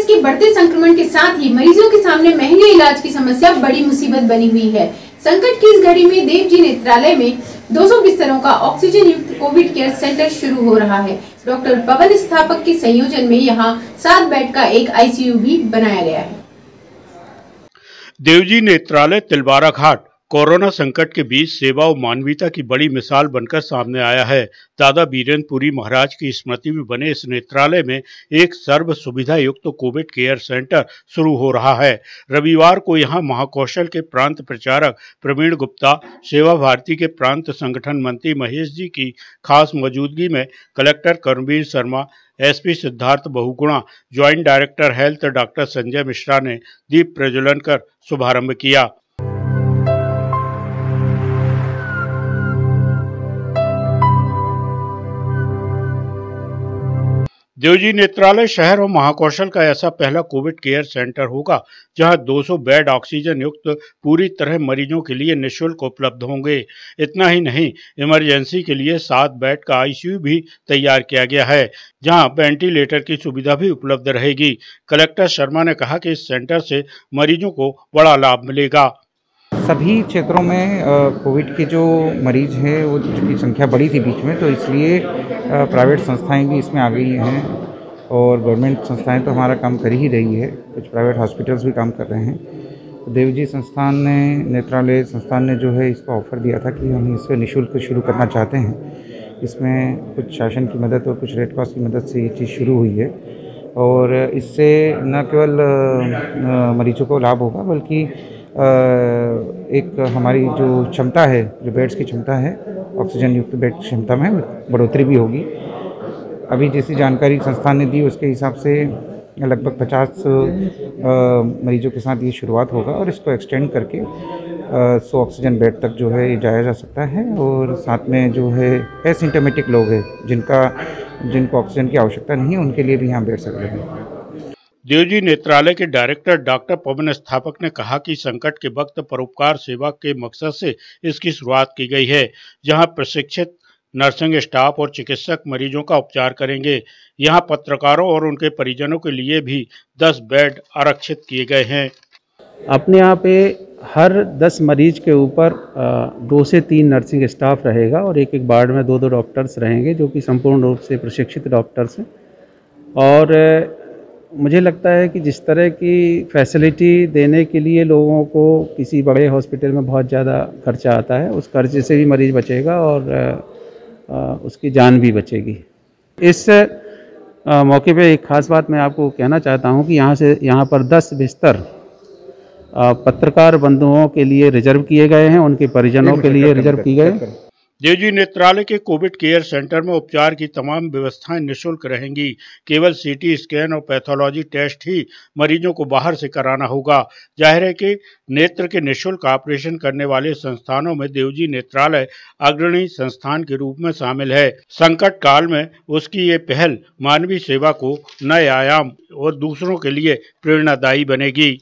Virus के बढ़ते संक्रमण के साथ ही मरीजों के सामने महंगे इलाज की समस्या बड़ी मुसीबत बनी हुई है। संकट की इस घड़ी में देवजी नेत्रालय में 200 बिस्तरों का ऑक्सीजन युक्त कोविड केयर सेंटर शुरू हो रहा है। डॉक्टर पवन स्थापक के संयोजन में यहाँ 7 बेड का एक आईसीयू भी बनाया गया है। देवजी नेत्रालय तिलवारा घाट कोरोना संकट के बीच सेवा और मानवीयता की बड़ी मिसाल बनकर सामने आया है। दादा बीरेंद्र पुरी महाराज की स्मृति में बने इस नेत्रालय में एक सर्व सुविधा युक्त कोविड केयर सेंटर शुरू हो रहा है। रविवार को यहां महाकौशल के प्रांत प्रचारक प्रवीण गुप्ता, सेवा भारती के प्रांत संगठन मंत्री महेश जी की खास मौजूदगी में collector Karmveer Sharma, SP Siddharth Bahuguna, joint director health doctor Sanjay Mishra ने दीप प्रज्वलन कर शुभारंभ किया। देवजी नेत्रालय शहर और महाकौशल का ऐसा पहला कोविड केयर सेंटर होगा जहां 200 बेड ऑक्सीजन युक्त पूरी तरह मरीजों के लिए निःशुल्क उपलब्ध होंगे। इतना ही नहीं, इमरजेंसी के लिए 7 बेड का आईसीयू भी तैयार किया गया है, जहां वेंटिलेटर की सुविधा भी उपलब्ध रहेगी। कलेक्टर शर्मा ने कहा कि इस सेंटर से मरीजों को बड़ा लाभ मिलेगा। सभी क्षेत्रों में कोविड के जो मरीज हैं वो की संख्या बढ़ी थी बीच में, तो इसलिए प्राइवेट संस्थाएं भी इसमें आ गई हैं और गवर्नमेंट संस्थाएं तो हमारा काम कर ही रही है, कुछ प्राइवेट हॉस्पिटल्स भी काम कर रहे हैं। तो देवजी संस्थान ने, नेत्रालय संस्थान ने जो है इसका ऑफ़र दिया था कि हम इसे निःशुल्क शुरू करना चाहते हैं। इसमें कुछ शासन की मदद और कुछ रेड क्रॉस की मदद से ये चीज़ शुरू हुई है और इससे न केवल मरीजों को लाभ होगा बल्कि एक हमारी जो क्षमता है, जो बेड्स की क्षमता है, ऑक्सीजन युक्त बेड की क्षमता में बढ़ोतरी भी होगी। अभी जैसी जानकारी संस्थान ने दी उसके हिसाब से लगभग 50 मरीजों के साथ ये शुरुआत होगा और इसको एक्सटेंड करके 100 ऑक्सीजन बेड तक जो है ये जाया जा सकता है। और साथ में जो है एसिम्प्टोमेटिक लोग हैं जिनको ऑक्सीजन की आवश्यकता नहीं है, उनके लिए भी यहाँ बेड्स अवेलेबल हैं। देवजी नेत्रालय के डायरेक्टर डॉक्टर पवन स्थापक ने कहा कि संकट के वक्त परोपकार सेवा के मकसद से इसकी शुरुआत की गई है, जहां प्रशिक्षित नर्सिंग स्टाफ और चिकित्सक मरीजों का उपचार करेंगे। यहां पत्रकारों और उनके परिजनों के लिए भी 10 बेड आरक्षित किए गए हैं। अपने यहाँ पे हर 10 मरीज के ऊपर 2 से 3 नर्सिंग स्टाफ रहेगा और एक वार्ड में 2-2 डॉक्टर्स रहेंगे जो कि संपूर्ण रूप से प्रशिक्षित डॉक्टर्स हैं। और मुझे लगता है कि जिस तरह की फैसिलिटी देने के लिए लोगों को किसी बड़े हॉस्पिटल में बहुत ज़्यादा खर्चा आता है, उस खर्चे से भी मरीज़ बचेगा और उसकी जान भी बचेगी। इस मौके पे एक ख़ास बात मैं आपको कहना चाहता हूँ कि यहाँ पर 10 बिस्तर पत्रकार बंधुओं के लिए रिजर्व किए गए हैं, उनके परिजनों के लिए रिजर्व किए गए। देवजी नेत्रालय के कोविड केयर सेंटर में उपचार की तमाम व्यवस्थाएं निःशुल्क रहेंगी। केवल सीटी स्कैन और पैथोलॉजी टेस्ट ही मरीजों को बाहर से कराना होगा। जाहिर है कि नेत्र के निःशुल्क ऑपरेशन करने वाले संस्थानों में देवजी नेत्रालय अग्रणी संस्थान के रूप में शामिल है। संकट काल में उसकी ये पहल मानवीय सेवा को नए आयाम और दूसरों के लिए प्रेरणादायी बनेगी।